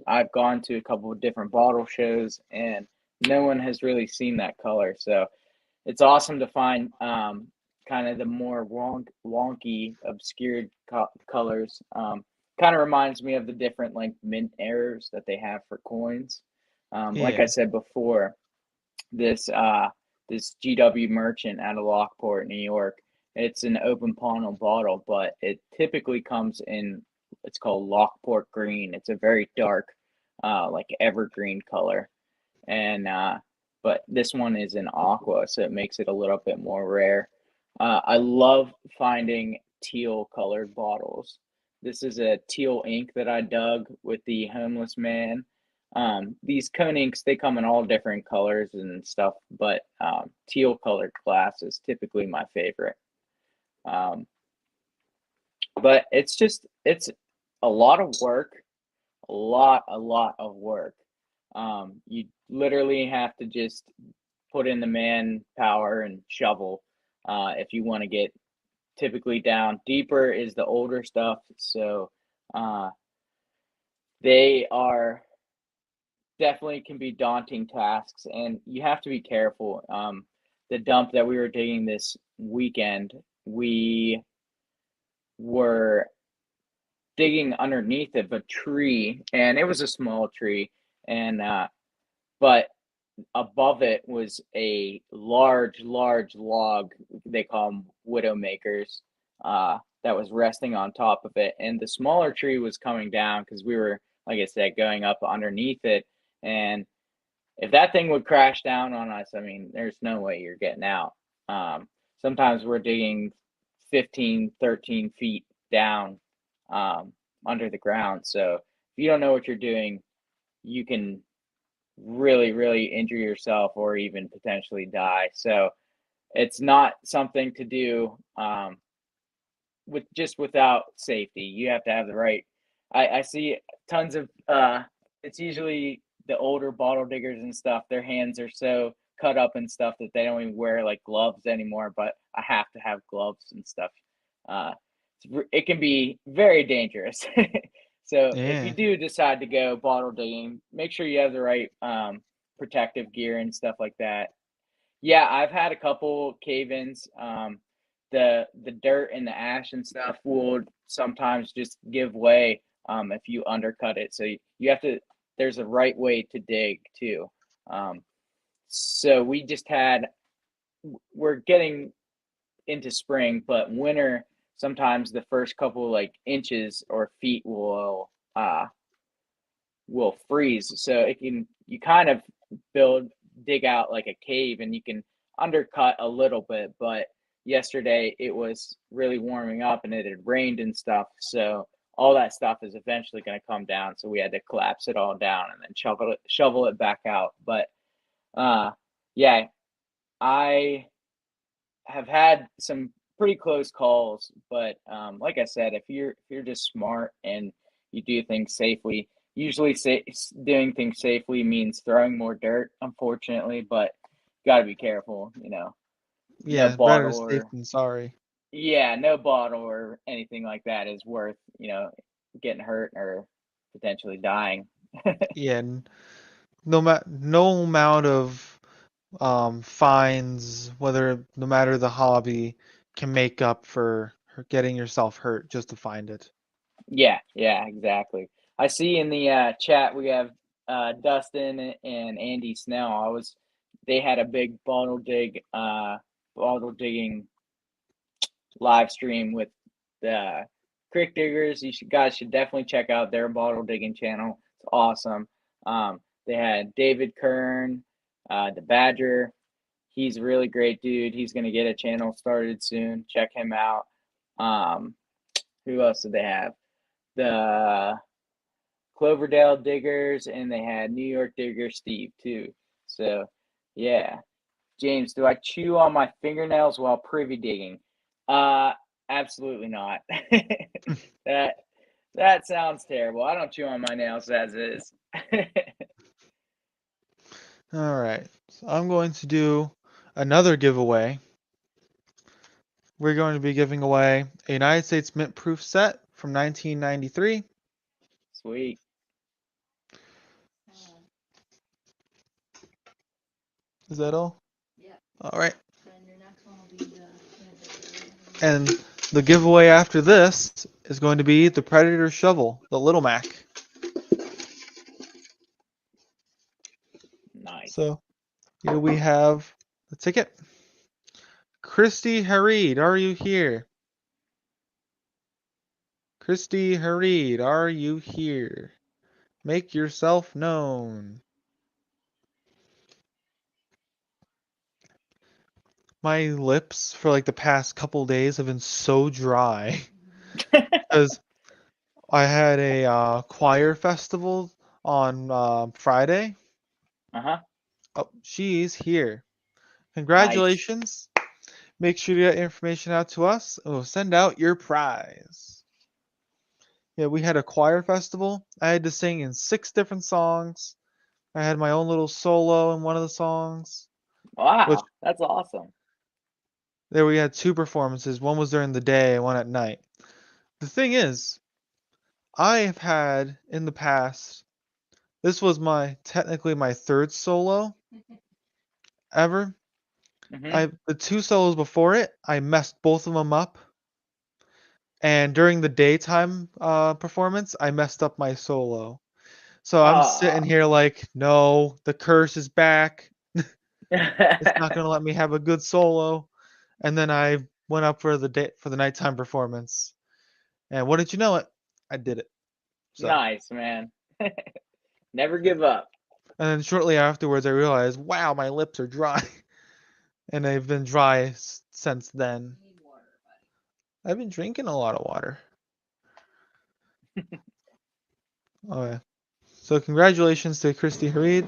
I've gone to a couple of different bottle shows, and no one has really seen that color. So it's awesome to find kind of the more wonky, obscured colors. Kind of reminds me of the different like mint errors that they have for coins. Like I Yeah. said before, this GW Merchant out of Lockport, New York. It's an open panel bottle, but it typically comes in. It's called Lockport Green. It's a very dark, like evergreen color, and but this one is in aqua, so it makes it a little bit more rare. I love finding teal colored bottles. This is a teal ink that I dug with the homeless man. These cone inks, they come in all different colors and stuff, but teal colored glass is typically my favorite. Um, but it's a lot of work, a lot of work. You literally have to just put in the manpower and shovel if you want to get typically down. Deeper is the older stuff, so uh, they are definitely can be daunting tasks, and you have to be careful. The dump that we were digging this weekend, we were digging underneath of a tree, and it was a small tree, and but above it was a large log. They call them widow makers. That was resting on top of it, and the smaller tree was coming down because we were, like I said, going up underneath it. And if that thing would crash down on us, I mean, there's no way you're getting out. Sometimes we're digging 15, 13 feet down under the ground. So if you don't know what you're doing, you can really injure yourself or even potentially die. So it's not something to do without safety. You have to have the right. I see tons of it's usually the older bottle diggers and stuff. Their hands are so cut up and stuff that they don't even wear like gloves anymore, but I have to have gloves and stuff. uh it can be very dangerous. So if you Yeah. do decide to go bottle digging, make sure you have the right protective gear and stuff like that. Yeah, I've had a couple cave-ins. The dirt and the ash and stuff will sometimes just give way if you undercut it. So you have to. There's a right way to dig too. Um, so we just had. We're getting into spring, but winter. Sometimes the first couple like inches or feet will freeze. So it can you kind of dig out like a cave, and you can undercut a little bit. But yesterday it was really warming up and it had rained and stuff, so all that stuff is eventually going to come down. So we had to collapse it all down and then shovel it back out. But yeah, I have had some pretty close calls, but like I said, if you're just smart and you do things safely, usually doing things safely means throwing more dirt, unfortunately, but got to be careful, no Yeah. Better bottle safe or than sorry. yeah, no bottle or anything like that is worth, getting hurt or potentially dying. Yeah. No amount of fines, whether no matter the hobby, can make up for getting yourself hurt just to find it. Yeah, exactly. I see in the chat we have Dustin and Andy Snell. They had a big bottle digging live stream with the Creek Diggers. Guys should definitely check out their bottle digging channel. It's awesome. They had David Kern, the Badger. He's a really great dude. He's gonna get a channel started soon. Check him out. Um, who else did they have? The Cloverdale Diggers, and they had New York Digger Steve too. So, yeah. James, do I chew on my fingernails while privy digging? Uh, Absolutely not. that that sounds terrible. I don't chew on my nails as is. All right. So I'm going to do another giveaway. We're going to be giving away a United States Mint Proof set from 1993. Sweet. Is that all? Yeah. All right. Then your next one will be the And the giveaway after this is going to be the Predator Shovel, the Little Mac. Nice. So here we have the ticket. Christy Hareed, are you here? Christy Hareed, are you here? Make yourself known. My lips for like the past couple days have been so dry because I had a choir festival on Friday. Uh-huh. Oh, she's here. Nice. Congratulations. Make sure to get information out to us and we'll send out your prize. Yeah, we had a choir festival. I had to sing in 6 different songs. I had my own little solo in one of the songs. Wow, that's awesome. There we had 2 performances. One was during the day and one at night. The thing is, I have had in the past, this was technically my 3rd solo ever. Mm-hmm. The 2 solos before it, I messed both of them up. And during the daytime performance, I messed up my solo. So I'm sitting here like, no, the curse is back. It's not gonna let me have a good solo. And then I went up for the nighttime performance. And wouldn't you know it, I did it. So Nice, man. Never give up. and then shortly afterwards I realized, wow, my lips are dry. And they've been dry since then. need water, buddy. I've been drinking a lot of water. Okay. So congratulations to Christy Hareed.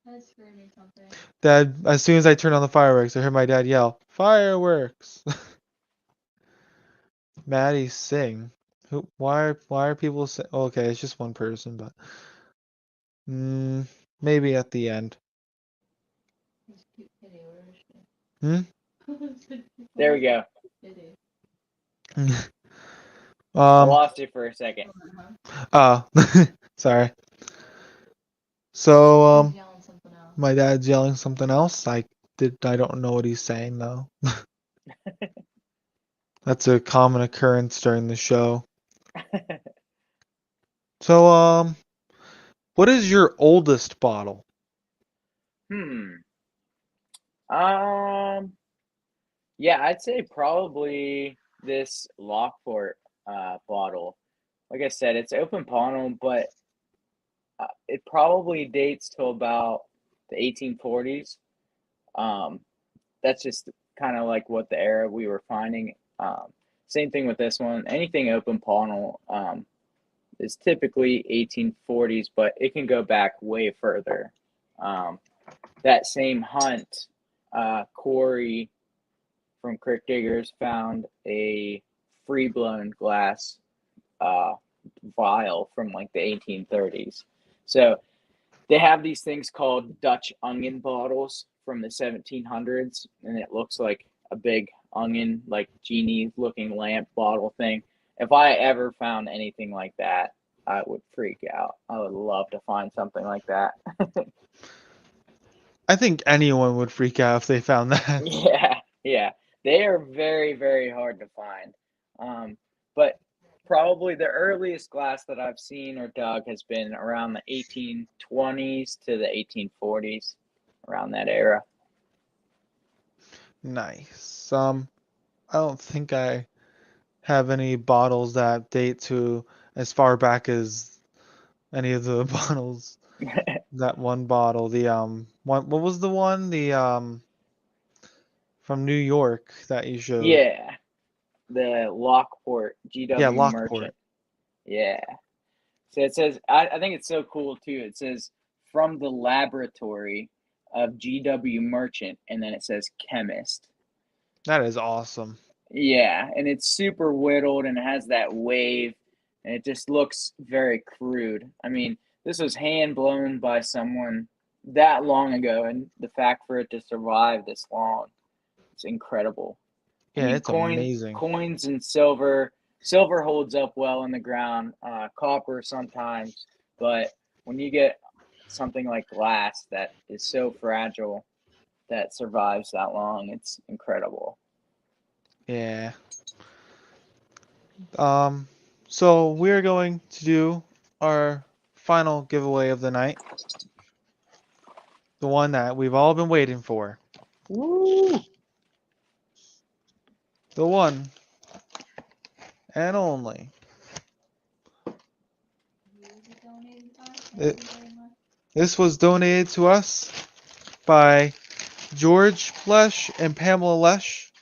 That's scared me something. Dad, as soon as I turned on the fireworks, I heard my dad yell, "Fireworks!" Maddie sing. Why are people saying? Okay, it's just one person, but maybe at the end. It's cute kitty. Where is she? There we go. Kitty. I lost you for a second. Sorry. So He's yelling something else. my dad's yelling something else. I don't know what he's saying though. That's a common occurrence during the show. So what is your oldest bottle? Yeah, I'd say probably this Lockport bottle. Like I said, it's open bottle, but it probably dates to about the 1840s. That's just kind of like what the era we were finding. Same thing with this one. Anything open bottle is typically 1840s, but it can go back way further. That same hunt, Corey from Crick Diggers found a free blown glass vial from like the 1830s. So they have these things called Dutch onion bottles from the 1700s, and it looks like a big onion, like genie looking lamp bottle thing. If I ever found anything like that, I would freak out. I would love to find something like that. I think anyone would freak out if they found that. Yeah. They are very, very hard to find. But probably the earliest glass that I've seen or dug has been around the 1820s to the 1840s, around that era. Nice. I don't think I have any bottles that date to as far back as any of the bottles. That one bottle, what was the one? From New York that you showed. Yeah, the Lockport Yeah, GW Lockport. Merchant. Yeah. So it says, I think it's so cool too. It says from the laboratory of GW Merchant, and then it says chemist. That is awesome. Yeah, and it's super whittled and it has that wave, and it just looks very crude. I mean, this was hand blown by someone that long ago, and the fact for it to survive this long, it's incredible. Yeah, it's amazing. Coins and silver. Silver holds up well in the ground. Copper sometimes, but when you get something like glass that is so fragile that survives that long, it's incredible. Yeah. So we're going to do our final giveaway of the night. The one that we've all been waiting for. Woo! The one and only. This was donated to us by George Lesh and Pamela Lesh,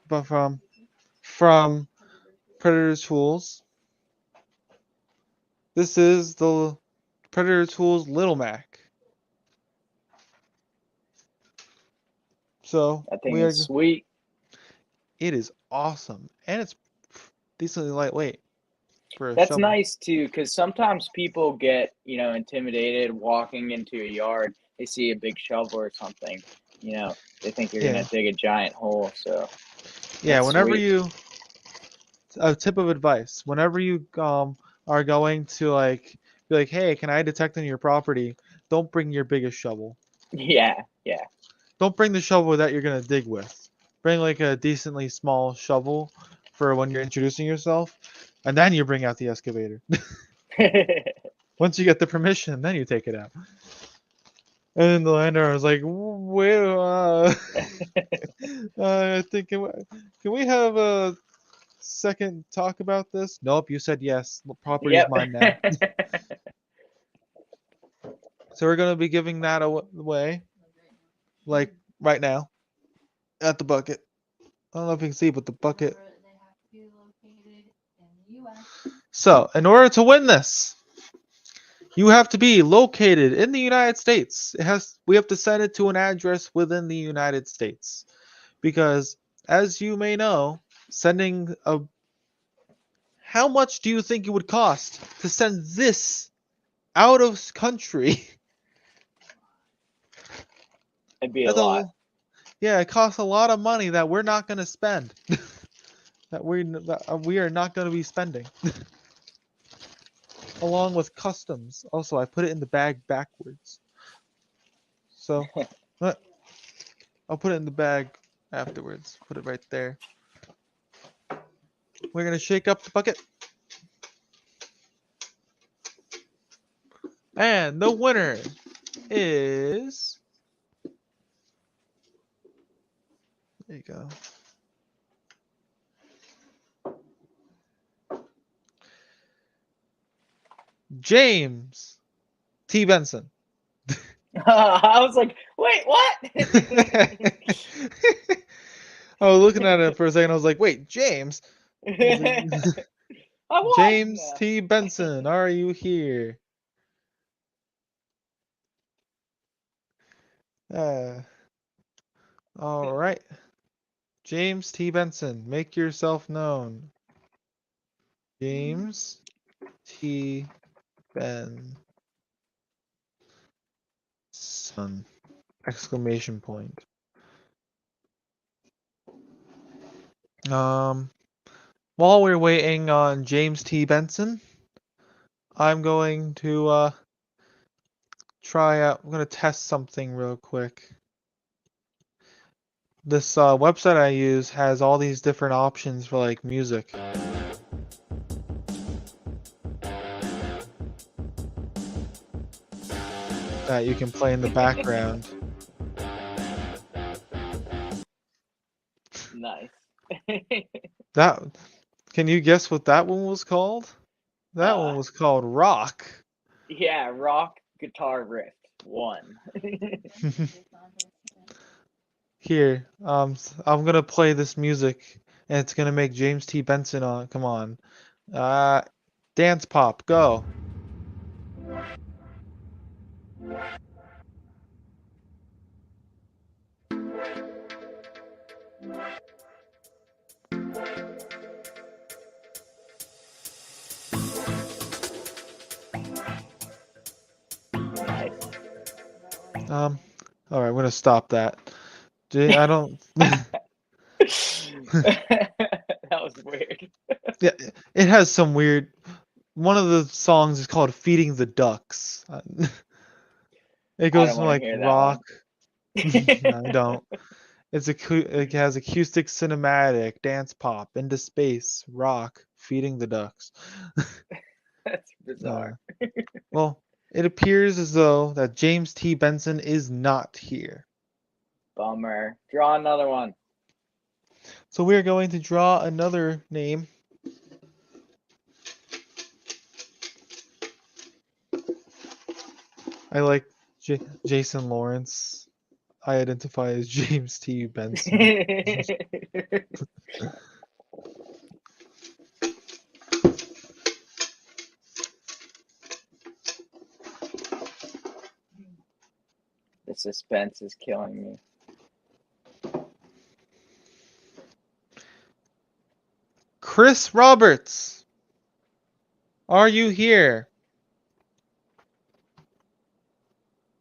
but from Predator Tools. This is the Predator Tools Little Mac. So That thing is sweet. It is awesome, and it's decently lightweight for a That's shovel. nice too, because sometimes people get, intimidated walking into a yard. They see a big shovel or something, they think you're gonna dig a giant hole. So yeah, whenever sweet. a tip of advice, whenever you are going to be like, hey, can I detect in your property? Don't bring your biggest shovel. Yeah. Don't bring the shovel that you're gonna dig with. Bring like a decently small shovel for when you're introducing yourself, and then you bring out the excavator. Once you get the permission, then you take it out. And then the landowner was like, "Wait, I think can we have a second talk about this?" Nope, you said yes. The property is Yep. mine now. So we're gonna be giving that away, like right now, at the bucket. I don't know if you can see, but the bucket. So, in order to win this, you have to be located in the United States. We have to send it to an address within the United States. Because, as you may know, how much do you think it would cost to send this out of country? It'd be a lot. Yeah, it costs a lot of money that we're not going to spend. that we are not going to be spending. Along with customs. Also, I put it in the bag backwards. So, I'll put it in the bag afterwards. Put it right there. We're going to shake up the bucket. And the winner is... There you go. James T. Benson. I was like, wait, what? I was looking at it for a second. I was like, wait, James? James T. Benson, are you here? All right. James T. Benson, make yourself known. James T. Benson. Exclamation point. While we're waiting on James T. Benson, I'm going to I'm going to test something real quick. This website I use has all these different options for like music. That you can play in the background. Nice. Can you guess what that one was called? That one was called Rock. Yeah, Rock Guitar Riff 1. Here, I'm gonna play this music, and it's gonna make James T. Benson come on. Dance pop, go. Nice. All right, I'm gonna stop that. I don't. That was weird. Yeah, it has some weird. One of the songs is called "Feeding the Ducks." It I goes don't from want to like hear that rock. one. No, I don't. It has acoustic, cinematic, dance pop, into space, rock, feeding the ducks. That's bizarre. Well, it appears as though that James T. Benson is not here. Bummer. Draw another one. So we're going to draw another name. I like Jason Lawrence. I identify as James T. Benson. The suspense is killing me. Chris Roberts, are you here?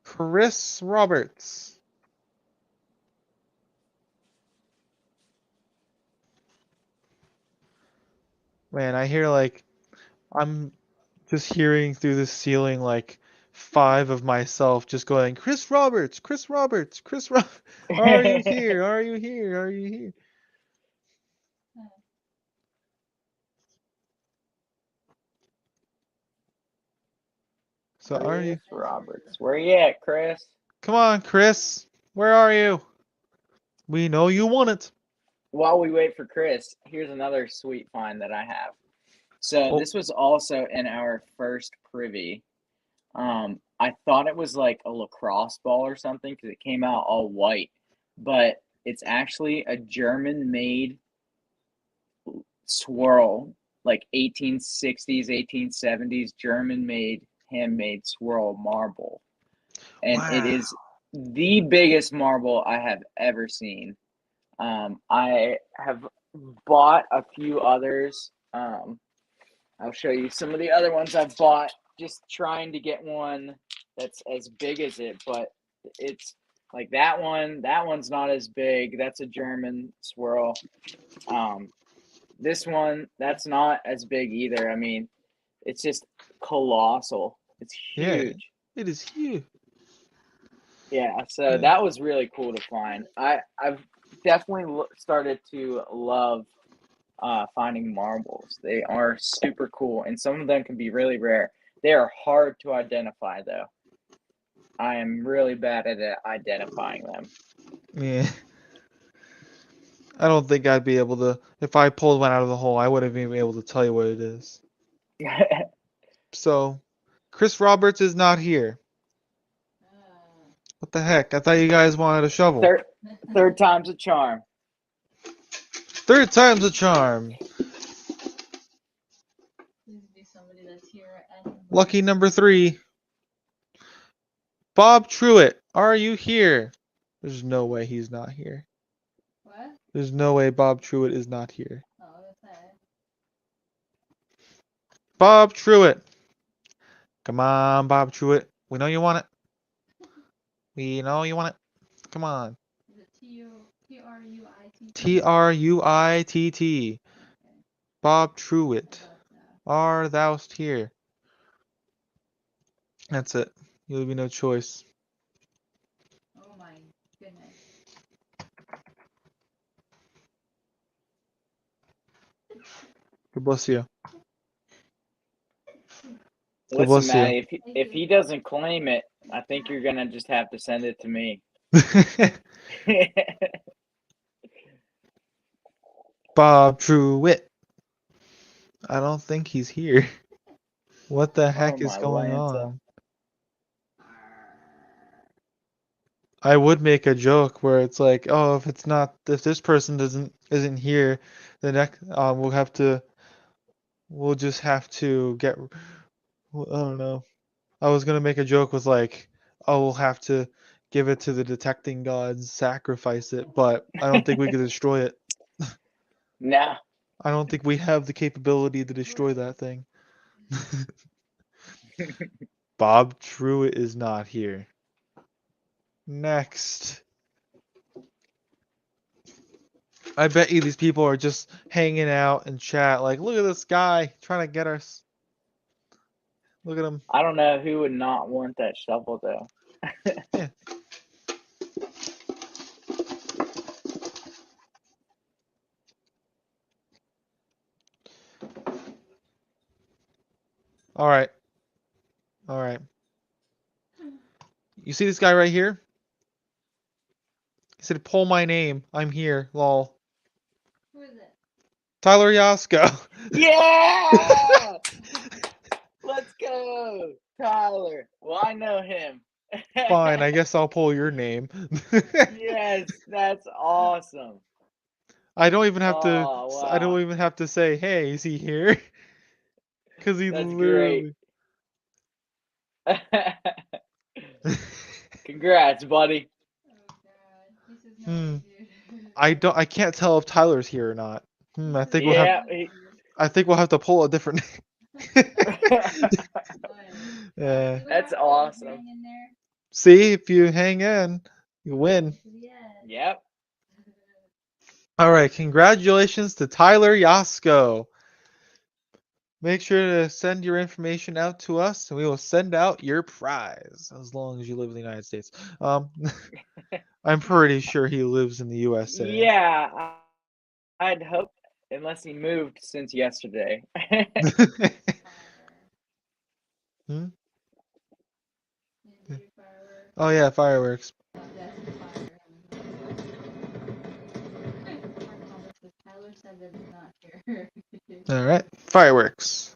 Chris Roberts. Man, I hear like I'm just hearing through the ceiling like 5 of myself just going, Chris Roberts, Chris Roberts, Chris Roberts. Are you here? Are you here? Are you here? So are you? Chris Roberts. Where you at, Chris? Come on, Chris. Where are you? We know you want it. While we wait for Chris, here's another sweet find that I have. So Oh, this was also in our first privy. I thought it was like a lacrosse ball or something because it came out all white, but it's actually a German-made swirl, like 1860s, 1870s German-made, handmade swirl marble. And it wow. is the biggest marble I have ever seen. I have bought a few others. I'll show you some of the other ones I've bought, just trying to get one that's as big as it, but it's like that one. That one's not as big. That's a German swirl. This one, that's not as big either. I mean, it's just colossal. It's Yeah, huge. it is huge. Yeah, so Yeah. that was really cool to find. I've definitely started to love finding marbles. They are super cool, and some of them can be really rare. They are hard to identify, though. I am really bad at identifying them. Yeah. I don't think I'd be able to. If I pulled one out of the hole, I wouldn't even be able to tell you what it is. So, Chris Roberts is not here. What the heck? I thought you guys wanted a shovel. Third time's a charm. 3rd time's a charm. Please be somebody that's here and Lucky number 3. Bob Truitt, are you here? There's no way he's not here. What? There's no way Bob Truitt is not here. Oh, that's it. Bob Truitt. Come on, Bob Truitt. We know you want it. We know you want it. Come on. Is it T-R-U-I-T-T? Truitt. Bob Truitt. About Are thou'st here? That's it. You'll be no choice. oh my goodness. God bless you. God Listen, bless you. Maddie, if he doesn't claim it, I think you're gonna just have to send it to me. Bob Truitt. I don't think he's here. What the heck is my going Lanta. on? I would make a joke where it's like, oh, if this person isn't here, the next we'll just have to get. I don't know. I was gonna make a joke with like, oh, we'll have to give it to the detecting gods, sacrifice it, but I don't think we could destroy it. Nah. I don't think we have the capability to destroy that thing. Bob Truitt is not here. next. I bet you these people are just hanging out in chat like, look at this guy trying to get us. Look at him. I don't know who would not want that shovel though. Yeah. All right. All right. You see this guy right here? He said, pull my name. I'm here. Lol. Who is it? Tyler Yasko. Yeah! Let's go, Tyler. Well, I know him. Fine, I guess I'll pull your name. Yes, that's awesome. I don't even have to. Oh, I don't wow. even have to say, "Hey, is he here?" Because he That's literally. Congrats, buddy. Oh god. He says no, dude. I can't tell if Tyler's here or not. I think we'll have. Yeah. I think we'll have to pull a different. Yeah. That's awesome. See, if you hang in, you win. Yep. All right, congratulations to Tyler Yasko. Make sure to send your information out to us, and we will send out your prize as long as you live in the United States. I'm pretty sure he lives in the USA. Yeah, I'd hope, unless he moved since yesterday. Oh yeah, fireworks. Tyler said that it's not here. All right, fireworks.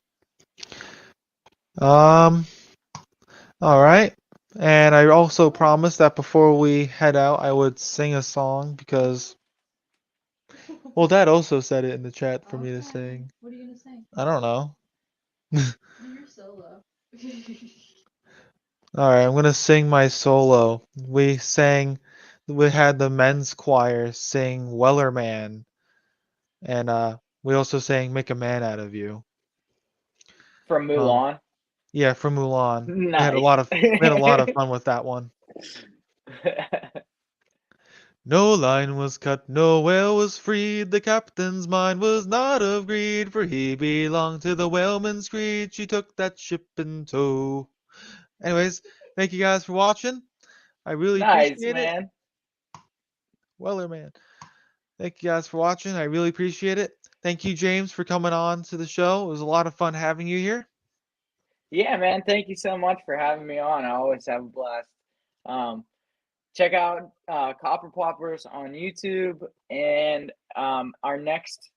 All right. And I also promised that before we head out, I would sing a song because, well, Dad also said it in the chat for me to sing. What are you gonna sing? I don't know. Do your solo. All right, I'm gonna sing my solo. We had the men's choir sing Wellerman, and we also sang Make a Man Out of You. From Mulan. Yeah, from Mulan. Nice. We had a lot of fun with that one. No line was cut, no whale was freed. The captain's mind was not of greed, for he belonged to the whaleman's creed. She took that ship in tow. Anyways, thank you guys for watching. I really appreciate it. Man. Weller man. Thank you guys for watching. I really appreciate it. Thank you, James, for coming on to the show. It was a lot of fun having you here. Yeah, man. Thank you so much for having me on. I always have a blast. Check out Copper Poppers on YouTube, and our next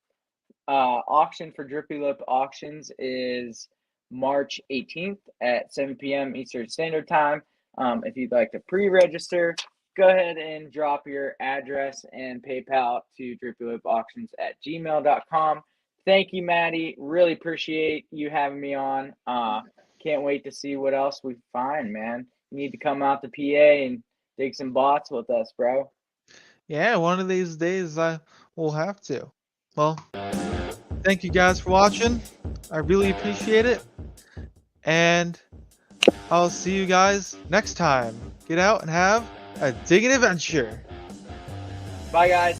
auction for Drippy Lip Auctions is March 18th at 7 p.m. Eastern Standard Time. If you'd like to pre-register, go ahead and drop your address and PayPal to drippylipauctions@gmail.com. Thank you, Maddie. Really appreciate you having me on. Can't wait to see what else we find, man. You need to come out to PA and dig some bots with us, bro. Yeah, one of these days I will have to. Well, thank you guys for watching. I really appreciate it. And I'll see you guys next time. Get out and have a digging adventure. Bye, guys.